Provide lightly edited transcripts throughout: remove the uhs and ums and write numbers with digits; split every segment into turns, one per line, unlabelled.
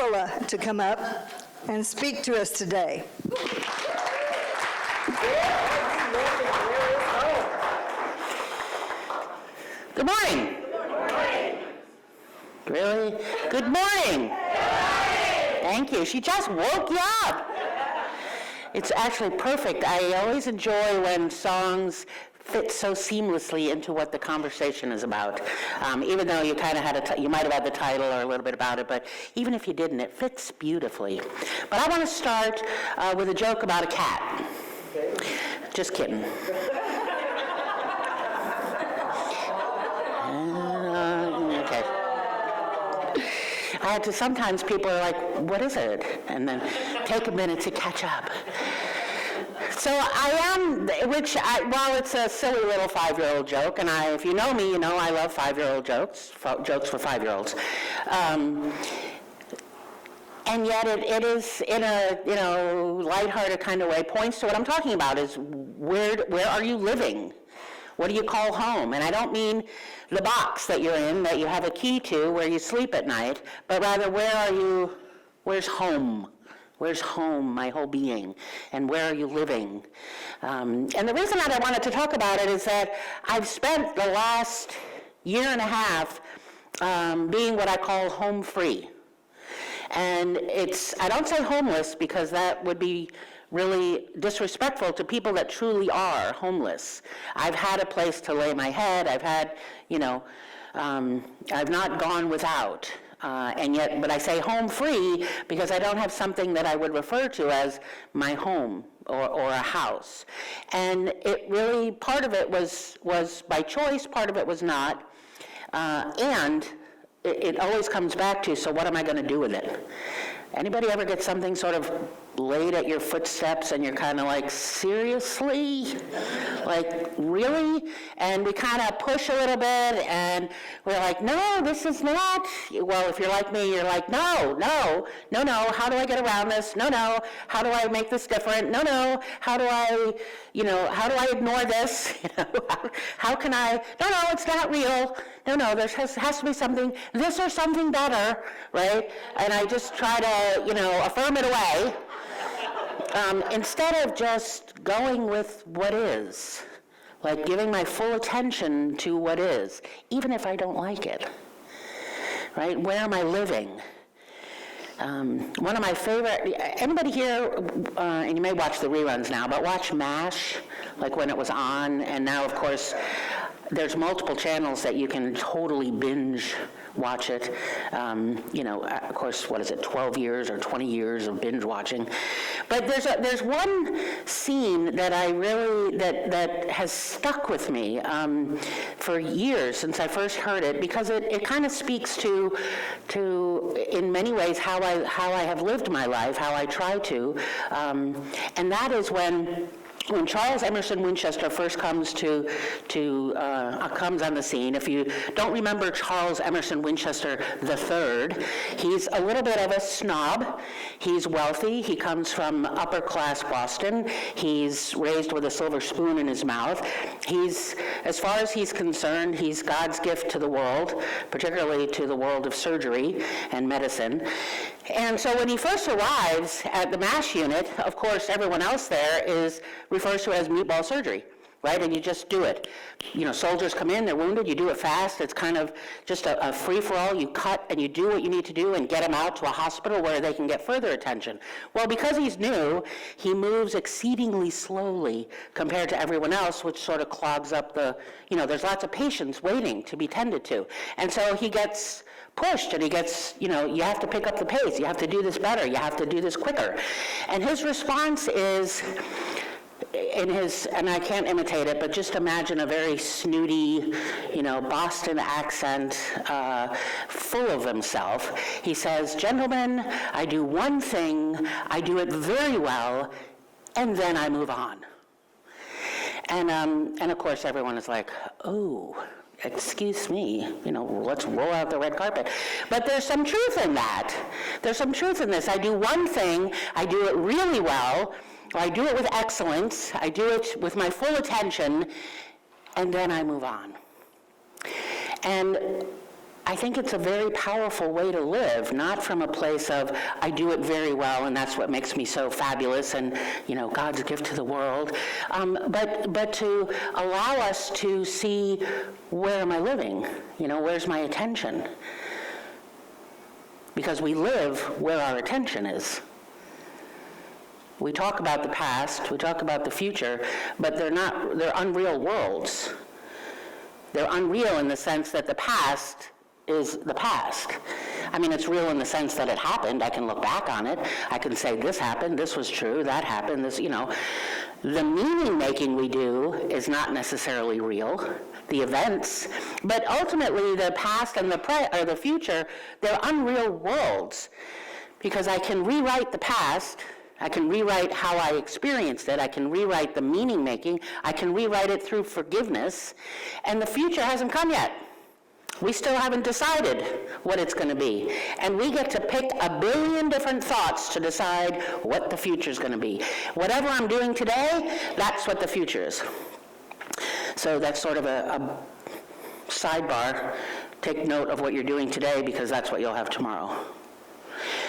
Isola to come up and speak to us today.
Good morning.
Good morning.
Really? Good morning. Thank you. She just woke you up. It's actually perfect. I always enjoy when songs fit so seamlessly into what the conversation is about. Even though you kind of had you might have had the title or a little bit about it, but even if you didn't, it fits beautifully. But I want to start with a joke about a cat. Just kidding. Okay. I had to, sometimes people are like, what is it? And then take a minute to catch up. So I am, while it's a silly little 5-year-old joke, and if you know me, you know I love 5-year-old jokes for 5-year-olds. And yet it is, in a lighthearted kind of way, points to what I'm talking about, is where are you living? What do you call home? And I don't mean the box that you're in, that you have a key to, where you sleep at night, but rather where's home? Where's home, my whole being? And where are you living? And the reason that I wanted to talk about it is that I've spent the last year and a half being what I call home free. And I don't say homeless because that would be really disrespectful to people that truly are homeless. I've had a place to lay my head. I've had, I've not gone without. But I say home free because I don't have something that I would refer to as my home or a house. And it really, part of it was by choice, part of it was not. And it always comes back to, so what am I going to do with it? Anybody ever get something sort of laid at your footsteps and you're kind of like, seriously? Like, really? And we kind of push a little bit and we're like, no, this is not. Well, if you're like me, you're like, no, how do I get around this? No, how do I make this different? No, how do I ignore this? How can I, no, it's not real. No, there has to be something, this or something better, right? And I just try to, affirm it away. Instead of just going with what is, like giving my full attention to what is, even if I don't like it, right? Where am I living? One of my favorite, anybody here, and you may watch the reruns now, but watch MASH, like when it was on, and now of course, there's multiple channels that you can totally binge watch it. Of course, 12 years or 20 years of binge watching. But there's one scene that I really, that has stuck with me for years since I first heard it, because it kind of speaks to in many ways how I have lived my life, how I try to, and that is when Charles Emerson Winchester first comes comes on the scene. If you don't remember Charles Emerson Winchester III, he's a little bit of a snob. He's wealthy. He comes from upper class Boston. He's raised with a silver spoon in his mouth. As far as he's concerned, he's God's gift to the world, particularly to the world of surgery and medicine. And so when he first arrives at the MASH unit, of course, everyone else there refers to it as meatball surgery, right? And you just do it. Soldiers come in, they're wounded, you do it fast. It's kind of just a free-for-all. You cut and you do what you need to do and get them out to a hospital where they can get further attention. Well, because he's new, he moves exceedingly slowly compared to everyone else, which sort of clogs up there's lots of patients waiting to be tended to. And so he gets pushed and he gets, you have to pick up the pace. You have to do this better. You have to do this quicker. And his response is, and I can't imitate it, but just imagine a very snooty, Boston accent, full of himself. He says, "Gentlemen, I do one thing, I do it very well, and then I move on." And of course everyone is like, "Oh, excuse me, let's roll out the red carpet." But there's some truth in that. There's some truth in this. I do one thing, I do it really well, I do it with excellence, I do it with my full attention, and then I move on. And I think it's a very powerful way to live, not from a place of, I do it very well, and that's what makes me so fabulous, and, God's gift to the world, but to allow us to see, where am I living? Where's my attention? Because we live where our attention is. We talk about the past, we talk about the future, but they're unreal worlds. They're unreal in the sense that the past is the past. I mean, it's real in the sense that it happened. I can look back on it. I can say, this happened, this was true, that happened, this, The meaning making we do is not necessarily real, the events, but ultimately the past and the future, they're unreal worlds, because I can rewrite the past, I can rewrite how I experienced it, I can rewrite the meaning making, I can rewrite it through forgiveness, and the future hasn't come yet. We still haven't decided what it's going to be. And we get to pick a billion different thoughts to decide what the future is going to be. Whatever I'm doing today, that's what the future is. So that's sort of a sidebar. Take note of what you're doing today, because that's what you'll have tomorrow.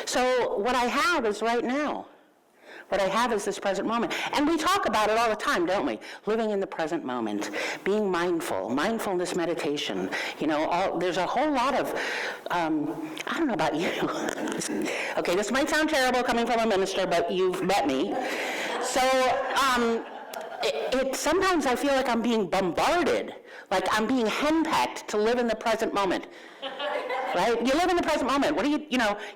So what I have is right now. What I have is this present moment. And we talk about it all the time, don't we? Living in the present moment, being mindful, mindfulness meditation. There's a whole lot of, I don't know about you. Okay, this might sound terrible coming from a minister, but you've met me. So sometimes I feel like I'm being bombarded, like I'm being henpecked to live in the present moment. Right? You live in the present moment. What do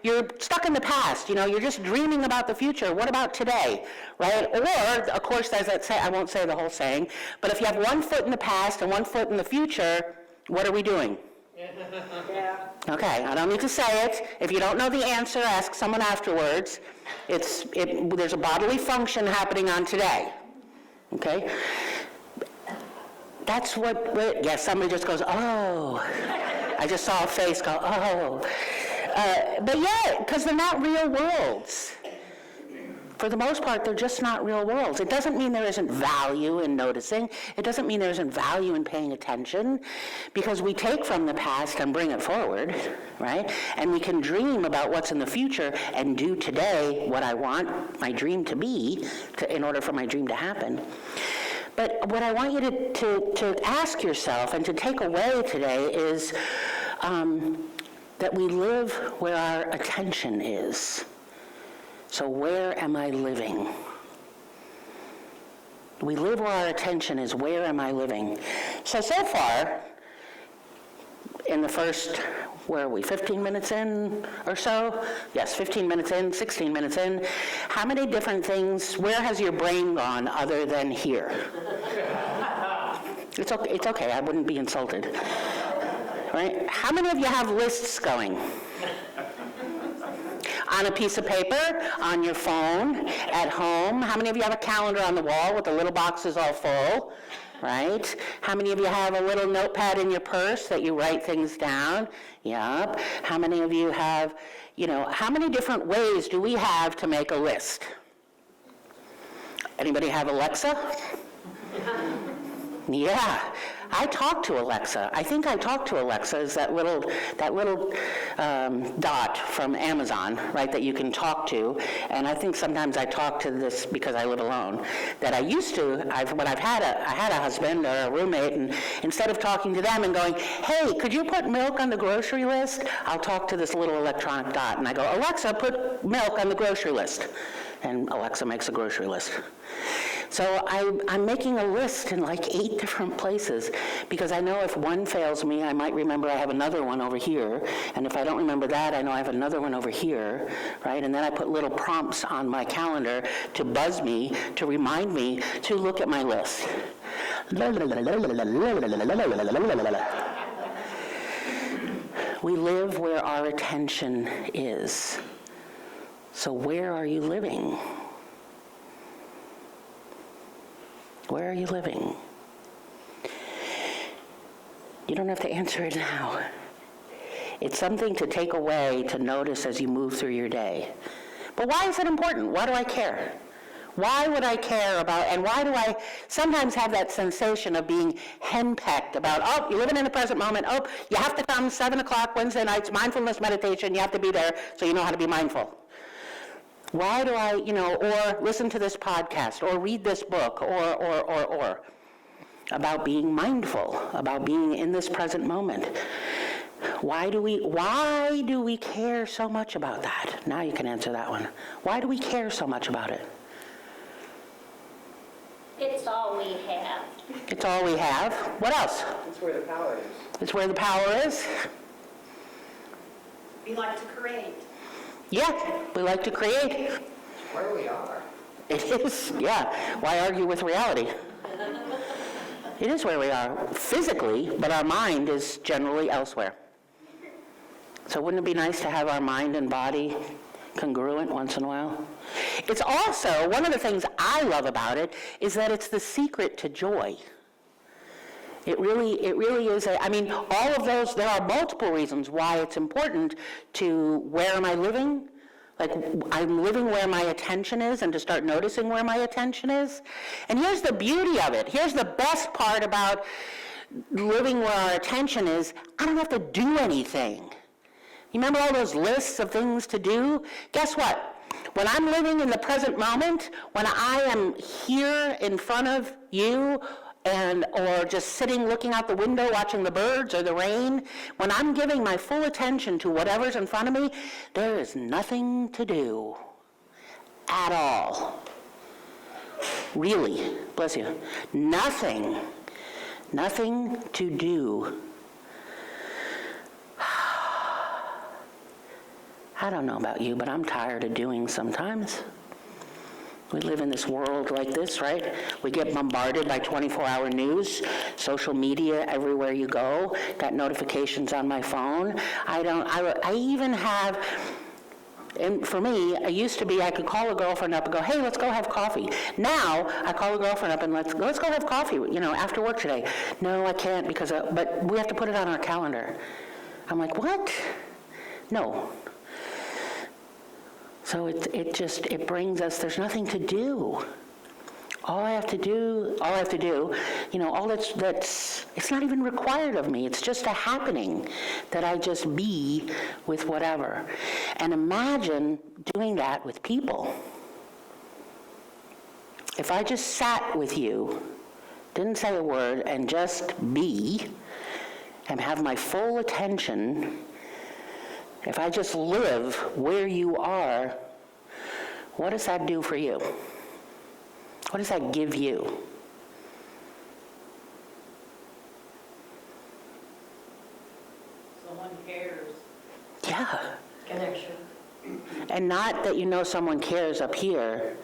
you're stuck in the past. You're just dreaming about the future. What about today? Right? Or, of course, as I won't say the whole saying, but if you have one foot in the past and one foot in the future, what are we doing? Yeah. Okay, I don't need to say it. If you don't know the answer, ask someone afterwards. There's a bodily function happening on today. Okay? That's somebody just goes, oh. I just saw a face go, oh. But yeah, because they're not real worlds. For the most part, they're just not real worlds. It doesn't mean there isn't value in noticing. It doesn't mean there isn't value in paying attention, because we take from the past and bring it forward, right? And we can dream about what's in the future and do today what I want my dream to be in order for my dream to happen. But what I want you to ask yourself and to take away today is that we live where our attention is. So where am I living? We live where our attention is. Where am I living? So far, in the first, where are we, 15 minutes in or so? Yes, 15 minutes in, 16 minutes in. How many different things, where has your brain gone other than here? It's okay, I wouldn't be insulted. Right? How many of you have lists going? On a piece of paper, on your phone, at home? How many of you have a calendar on the wall with the little boxes all full? Right? How many of you have a little notepad in your purse that you write things down? Yep. How many of you have, how many different ways do we have to make a list? Anybody have Alexa? Yeah. I talk to Alexa. I think I talk to Alexa is that little dot from Amazon, right, that you can talk to. And I think sometimes I talk to this because I live alone. That I used to, when I had a husband or a roommate, and instead of talking to them and going, hey, could you put milk on the grocery list? I'll talk to this little electronic dot, and I go, Alexa, put milk on the grocery list. And Alexa makes a grocery list. So I'm making a list in like 8 different places, because I know if one fails me, I might remember I have another one over here, and if I don't remember that, I know I have another one over here, right? And then I put little prompts on my calendar to buzz me, to remind me to look at my list. We live where our attention is. So where are you living? Where are you living? You don't have to answer it now. It's something to take away, to notice as you move through your day. But why is it important? Why do I care? Why would I care about, and why do I sometimes have that sensation of being henpecked about, oh, you're living in the present moment, oh, you have to come 7 o'clock Wednesday nights, mindfulness meditation, you have to be there so you know how to be mindful. Why do I, or listen to this podcast, or read this book, or, about being mindful, about being in this present moment? Why do we care so much about that? Now you can answer that one. Why do we care so much about it?
It's all we have.
It's all we have. What else?
It's where the power is.
It's where the power is.
We like to create.
Yeah, we like to create.
It's where we are.
It is, yeah. Why argue with reality? It is where we are physically, but our mind is generally elsewhere. So wouldn't it be nice to have our mind and body congruent once in a while? It's also, one of the things I love about it is that it's the secret to joy. It really is all of those, there are multiple reasons why it's important to where am I living? Like, I'm living where my attention is, and to start noticing where my attention is. And here's the beauty of it. Here's the best part about living where our attention is. I don't have to do anything. You remember all those lists of things to do? Guess what? When I'm living in the present moment, when I am here in front of you, or just sitting looking out the window watching the birds or the rain, when I'm giving my full attention to whatever's in front of me, there is nothing to do at all. Really, bless you. Nothing to do. I don't know about you, but I'm tired of doing sometimes. We live in this world like this, right? We get bombarded by 24-hour news, social media everywhere you go, got notifications on my phone. I even have, and for me, it used to be I could call a girlfriend up and go, hey, let's go have coffee. Now, I call a girlfriend up and let's go have coffee, after work today. No, I can't but we have to put it on our calendar. I'm like, what? No. So it brings us, there's nothing to do. All I have to do, it's not even required of me. It's just a happening that I just be with whatever. And imagine doing that with people. If I just sat with you, didn't say a word, and just be, and have my full attention, if I just live where you are, what does that do for you? What does that give you?
Someone cares.
Yeah.
Connection.
And not that someone cares up here,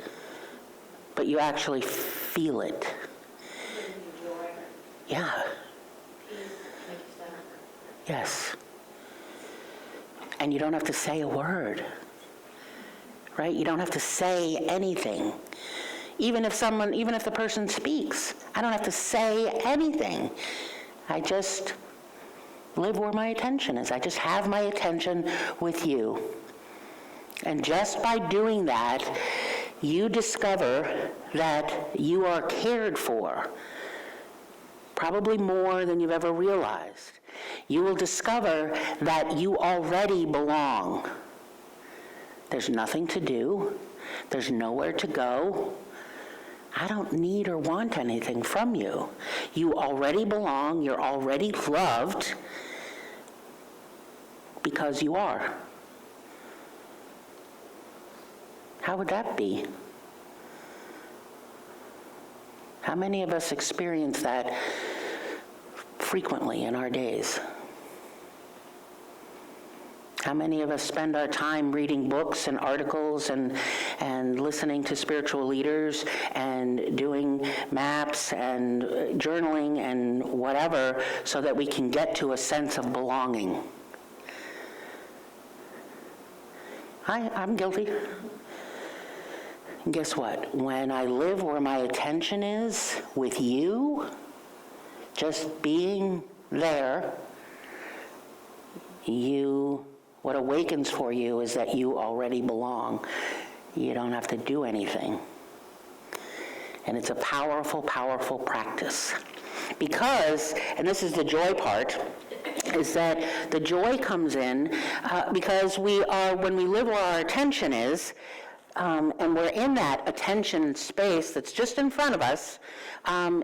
but you actually feel it.
Joy.
Yeah.
Peace. Make you center.
Yes. And you don't have to say a word, right? You don't have to say anything. Even if the person speaks, I don't have to say anything. I just live where my attention is. I just have my attention with you. And just by doing that, you discover that you are cared for, probably more than you've ever realized. You will discover that you already belong. There's nothing to do. There's nowhere to go. I don't need or want anything from you. You already belong. You're already loved because you are. How would that be? How many of us experience that frequently in our days? How many of us spend our time reading books and articles and listening to spiritual leaders and doing maps and journaling and whatever so that we can get to a sense of belonging? I'm guilty. And guess what? When I live where my attention is with you, just being there, what awakens for you is that you already belong. You don't have to do anything. And it's a powerful, powerful practice. Because, and this is the joy part, is that the joy comes in because when we live where our attention is, and we're in that attention space that's just in front of us,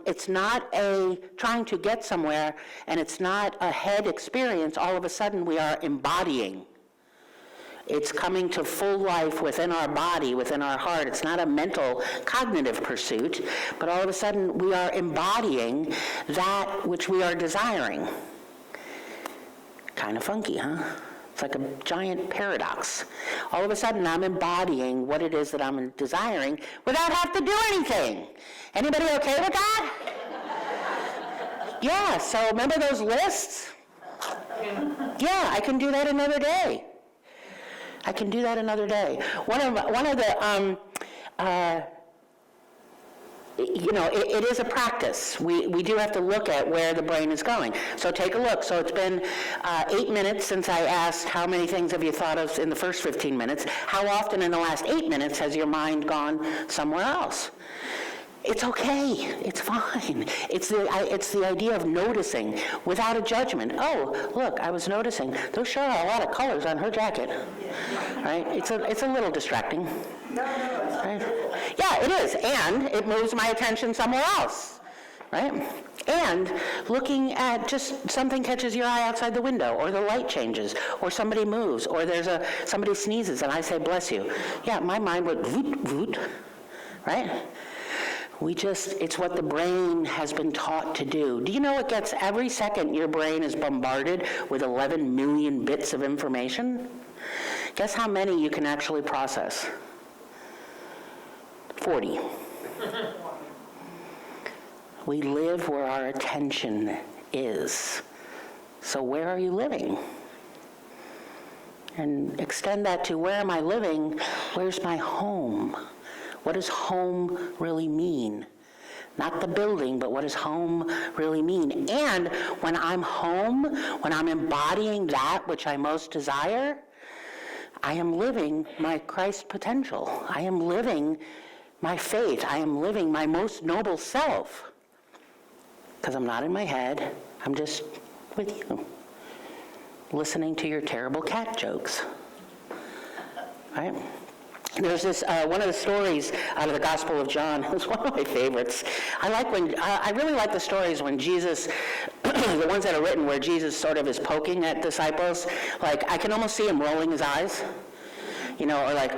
it's not a trying to get somewhere, and it's not a head experience. All of a sudden we are embodying. It's coming to full life within our body, within our heart. It's not a mental, cognitive pursuit, but all of a sudden we are embodying that which we are desiring. Kind of funky, huh? It's like a giant paradox. All of a sudden I'm embodying what it is that I'm desiring without having to do anything. Anybody okay with that? Yeah, so remember those lists? Yeah, I can do that another day. I can do that another day. One of the, it is a practice. We do have to look at where the brain is going. So take a look. So it's been 8 minutes since I asked how many things have you thought of in the first 15 minutes. How often in the last 8 minutes has your mind gone somewhere else? It's okay. It's fine. It's the idea of noticing without a judgment. Oh, look, I was noticing. Those sure are a lot of colors on her jacket. Right? It's a little distracting. Right? Yeah, it is. And it moves my attention somewhere else. Right? And looking at just something catches your eye outside the window, or the light changes, or somebody moves, or somebody sneezes and I say, bless you. Yeah, my mind would voot, voot. Right? It's what the brain has been taught to do. Do you know every second your brain is bombarded with 11 million bits of information? Guess how many you can actually process? 40. We live where our attention is. So where are you living? And extend that to where am I living? Where's my home? What does home really mean? Not the building, but what does home really mean? And when I'm home, when I'm embodying that which I most desire, I am living my Christ potential. I am living my faith. I am living my most noble self. Because I'm not in my head. I'm just with you, listening to your terrible cat jokes. Right? There's this, one of the stories out of the Gospel of John. It was one of my favorites. I really like the stories when Jesus, the ones that are written where Jesus sort of is poking at disciples. Like, I can almost see him rolling his eyes, or like,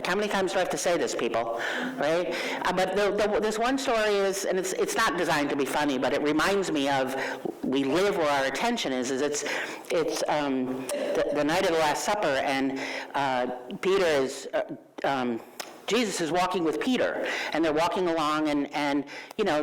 how many times do I have to say this, people, right? But this one story is, and it's not designed to be funny, but it reminds me of we live where our attention is it's the night of the Last Supper, and Peter is, Jesus is walking with Peter, and they're walking along, and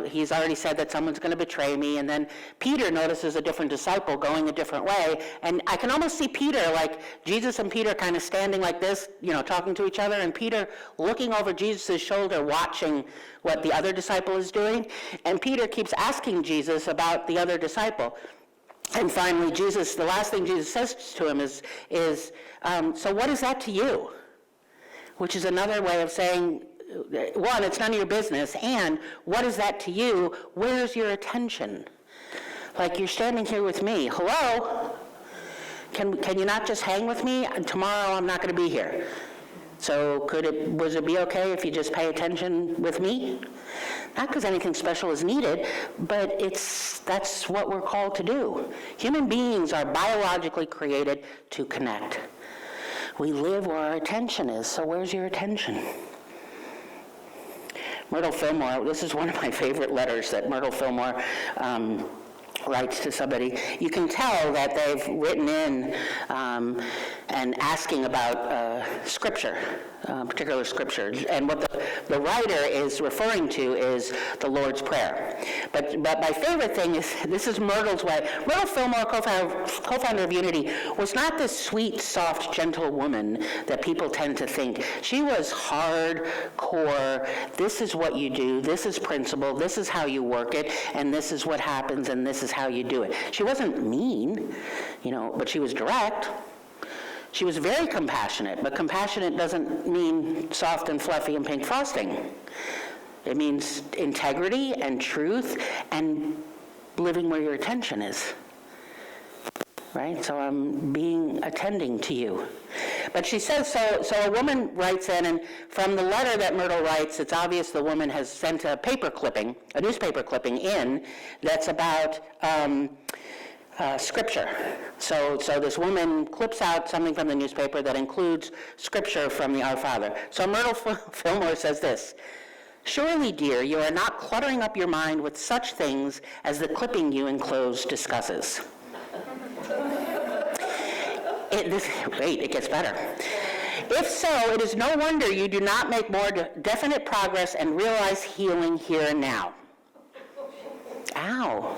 he's already said that someone's going to betray me, and then Peter notices a different disciple going a different way, and I can almost see Peter, like Jesus and Peter kind of standing like this, talking to each other, and Peter looking over Jesus' shoulder, watching what the other disciple is doing, and Peter keeps asking Jesus about the other disciple. And finally, the last thing Jesus says to him is so what is that to you? Which is another way of saying, one, it's none of your business, and what is that to you? Where's your attention? Like, you're standing here with me. Hello? Can you not just hang with me? Tomorrow I'm not going to be here. So would it be okay if you just pay attention with me? Not because anything special is needed, but that's what we're called to do. Human beings are biologically created to connect. We live where our attention is, so where's your attention? Myrtle Fillmore, this is one of my favorite letters that Myrtle Fillmore writes to somebody. You can tell that they've written in and asking about scripture, particular scripture. And what the writer is referring to is the Lord's Prayer. But my favorite thing is, this is Myrtle's way. Myrtle Fillmore, co-founder of Unity, was not this sweet, soft, gentle woman that people tend to think. She was hardcore. This is what you do. This is principle. This is how you work it. And this is what happens. And this is how you do it. She wasn't mean, but she was direct. She was very compassionate, but compassionate doesn't mean soft and fluffy and pink frosting. It means integrity and truth and living where your attention is. Right? So I'm attending to you. But she says, so a woman writes in, and from the letter that Myrtle writes, it's obvious the woman has sent a newspaper clipping in that's about scripture. So this woman clips out something from the newspaper that includes scripture from the Our Father. So Myrtle Fillmore says this: "Surely, dear, you are not cluttering up your mind with such things as the clipping you enclosed discusses." It gets better. "If so, it is no wonder you do not make more definite progress and realize healing here and now." Ow.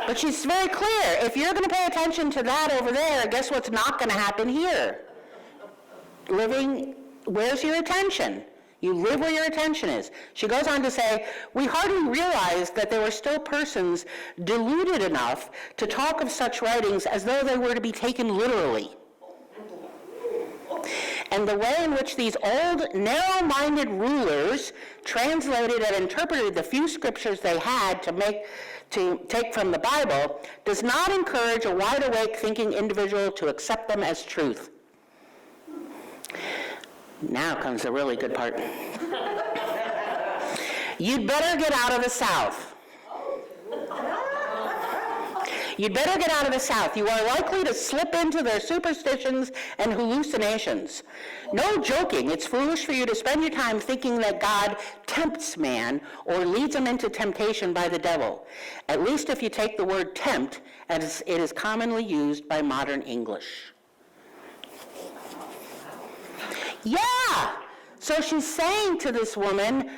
But she's very clear. If you're going to pay attention to that over there, guess what's not going to happen here? Where's your attention? You live where your attention is. She goes on to say, "We hardly realized that there were still persons deluded enough to talk of such writings as though they were to be taken literally. And the way in which these old, narrow-minded rulers translated and interpreted the few scriptures they had to take from the Bible does not encourage a wide-awake thinking individual to accept them as truth." Now comes the really good part. "You'd better get out of the South. You'd better get out of the South. You are likely to slip into their superstitions and hallucinations. No joking, it's foolish for you to spend your time thinking that God tempts man or leads him into temptation by the devil. At least if you take the word tempt, as it is commonly used by modern English." Yeah! So she's saying to this woman,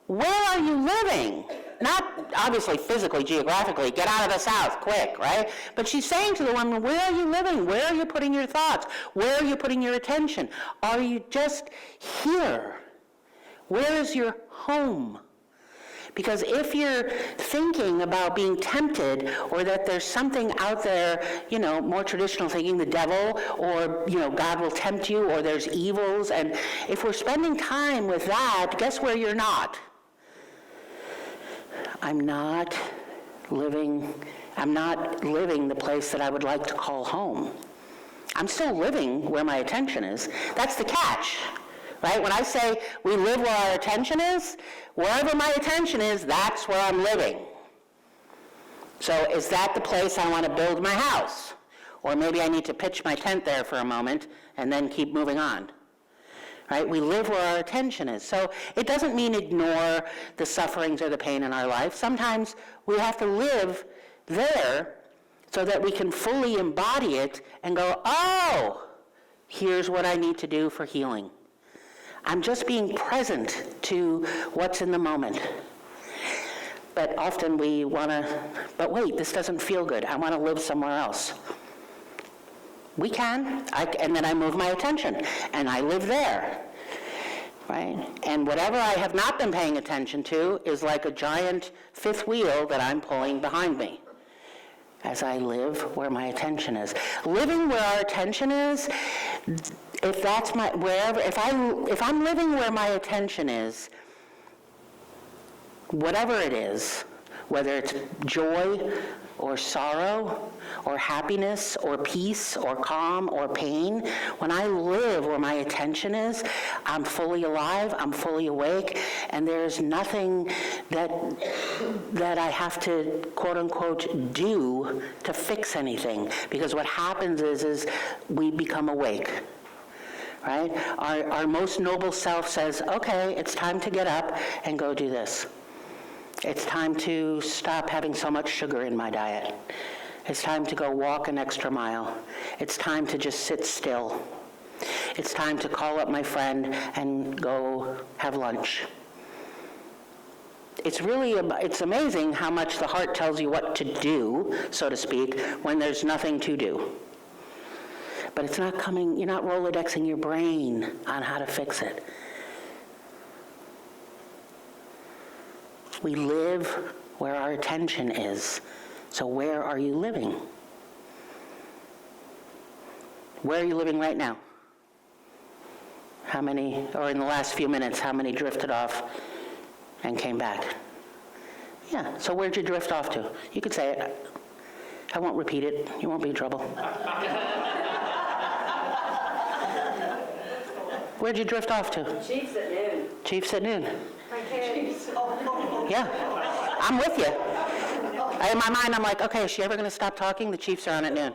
where are you living? Not obviously physically, geographically, get out of the South, quick, right? But she's saying to the woman, where are you living? Where are you putting your thoughts? Where are you putting your attention? Are you just here? Where is your home? Because if you're thinking about being tempted, or that there's something out there, more traditional thinking, the devil, or, God will tempt you, or there's evils, and if we're spending time with that, guess where you're not? I'm not living the place that I would like to call home. I'm still living where my attention is. That's the catch. Right? When I say we live where our attention is, wherever my attention is, that's where I'm living. So is that the place I want to build my house? Or maybe I need to pitch my tent there for a moment and then keep moving on. Right? We live where our attention is. So it doesn't mean ignore the sufferings or the pain in our life. Sometimes we have to live there so that we can fully embody it and go, oh, here's what I need to do for healing. I'm just being present to what's in the moment. But often we want to, but wait, this doesn't feel good. I want to live somewhere else. We can, and then I move my attention, and I live there, right? And whatever I have not been paying attention to is like a giant fifth wheel that I'm pulling behind me as I live where my attention is. Living where our attention is, if I'm living where my attention is, whatever it is, whether it's joy or sorrow or happiness or peace or calm or pain, when I live where my attention is, I'm fully alive, I'm fully awake, and there's nothing that I have to, quote unquote, do to fix anything. Because what happens is we become awake. Right? Our most noble self says, okay, it's time to get up and go do this. It's time to stop having so much sugar in my diet. It's time to go walk an extra mile. It's time to just sit still. It's time to call up my friend and go have lunch. It's amazing how much the heart tells you what to do, so to speak, when there's nothing to do. But it's not coming, you're not Rolodexing your brain on how to fix it. We live where our attention is. So where are you living? Where are you living right now? How many, or in the last few minutes, how many drifted off and came back? Yeah, so where'd you drift off to? You could say it. I won't repeat it. You won't be in trouble. Where'd you drift off to?
Chiefs at noon.
Chiefs at noon.
My kids.
Yeah, I'm with you. In my mind, I'm like, okay, is she ever going to stop talking? The Chiefs are on at noon.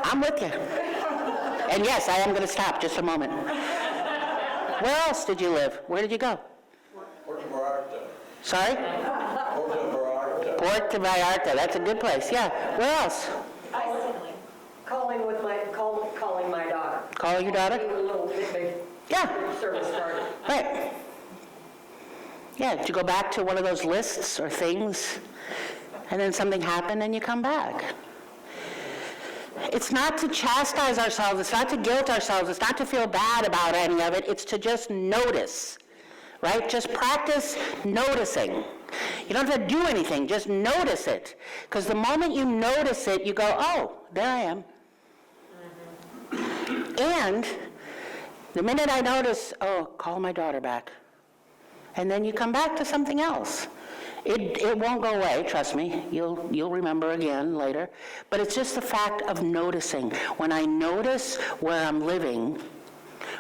I'm with you. And yes, I am going to stop just a moment. Where else did you live? Where did you go?
Puerto Vallarta.
Sorry?
Puerto Vallarta.
Puerto Vallarta. That's a good place. Yeah. Where else?
Calling my daughter.
Calling your daughter?
A little bit
Yeah.
service started.
Right. Yeah, did you go back to one of those lists or things, and then something happened and you come back? It's not to chastise ourselves, it's not to guilt ourselves, it's not to feel bad about any of it, it's to just notice, right? Just practice noticing. You don't have to do anything, just notice it. Because the moment you notice it, you go, oh, there I am. And the minute I notice, oh, call my daughter back. And then you come back to something else. It won't go away, trust me. You'll remember again later. But it's just the fact of noticing. When I notice where I'm living,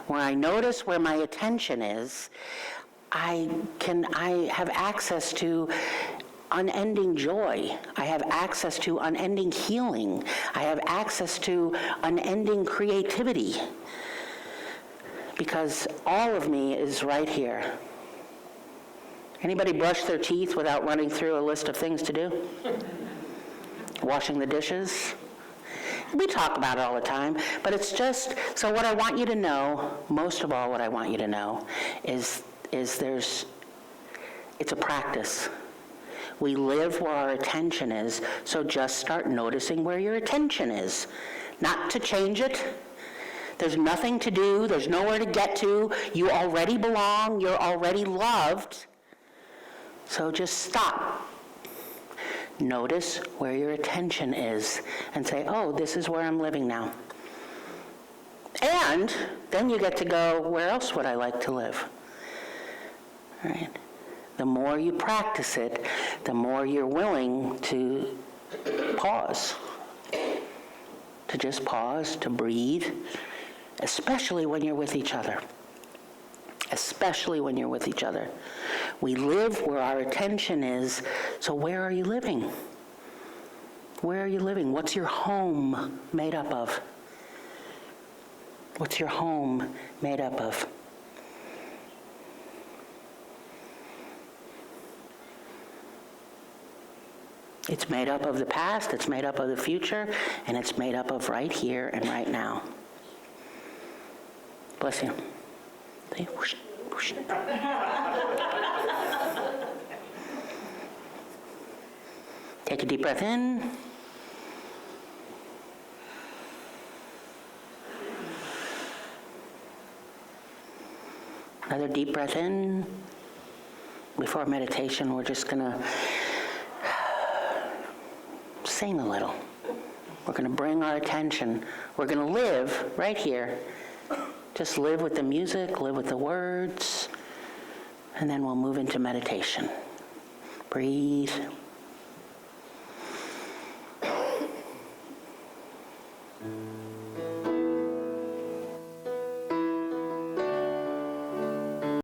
when I notice where my attention is, I have access to unending joy. I have access to unending healing. I have access to unending creativity. Because all of me is right here. Anybody brush their teeth without running through a list of things to do? Washing the dishes? We talk about it all the time, but it's just, so what I want you to know, most of all what I want you to know, is it's a practice. We live where our attention is, so just start noticing where your attention is. Not to change it. There's nothing to do, there's nowhere to get to. You already belong, you're already loved. So just stop. Notice where your attention is and say, oh, this is where I'm living now. And then you get to go, where else would I like to live? Right? The more you practice it, the more you're willing to pause. To just pause, to breathe, especially when you're with each other. Especially when you're with each other. We live where our attention is, so where are you living? Where are you living? What's your home made up of? What's your home made up of? It's made up of the past, it's made up of the future, and it's made up of right here and right now. Bless you. See? Whoosh, whoosh. Take a deep breath in. Another deep breath in. Before meditation, we're just going to sing a little. We're going to bring our attention. We're going to live right here. Just live with the music, live with the words, and then we'll move into meditation. Breathe.